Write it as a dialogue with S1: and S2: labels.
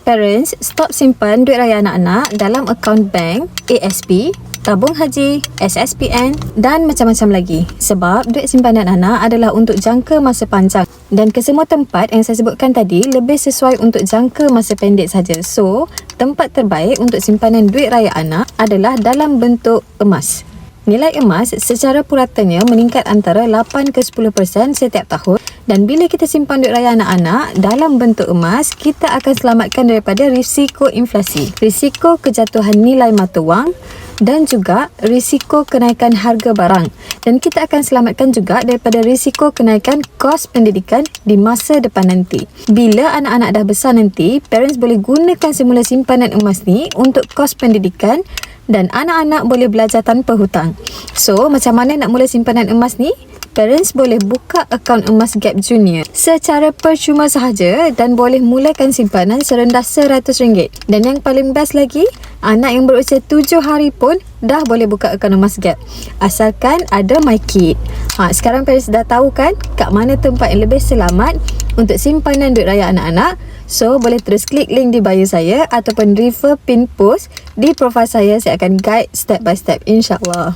S1: Parents, stop simpan duit raya anak-anak dalam akaun bank, ASP, tabung haji, SSPN dan macam-macam lagi. Sebab duit simpanan anak adalah untuk jangka masa panjang. Dan kesemua tempat yang saya sebutkan tadi lebih sesuai untuk jangka masa pendek saja. So, tempat terbaik untuk simpanan duit raya anak adalah dalam bentuk emas. Nilai emas secara puratanya meningkat antara 8 ke 10% setiap tahun. Dan bila kita simpan duit raya anak-anak dalam bentuk emas, kita akan selamatkan daripada risiko inflasi, risiko kejatuhan nilai mata wang dan juga risiko kenaikan harga barang. Dan kita akan selamatkan juga daripada risiko kenaikan kos pendidikan di masa depan nanti. Bila anak-anak dah besar nanti, parents boleh gunakan semula simpanan emas ni untuk kos pendidikan dan anak-anak boleh belajar tanpa hutang. So, macam mana nak mula simpanan emas ni? Parents boleh buka akaun emas Gap Junior secara percuma sahaja dan boleh mulakan simpanan serendah RM100. Dan yang paling best lagi, anak yang berusia 7 hari pun dah boleh buka akaun emas Gap, asalkan ada MyKid. Sekarang parents dah tahu kan kat mana tempat yang lebih selamat untuk simpanan duit raya anak-anak. So, boleh terus klik link di bio saya ataupun refer pin post di profil saya. Saya akan guide step by step, insyaAllah.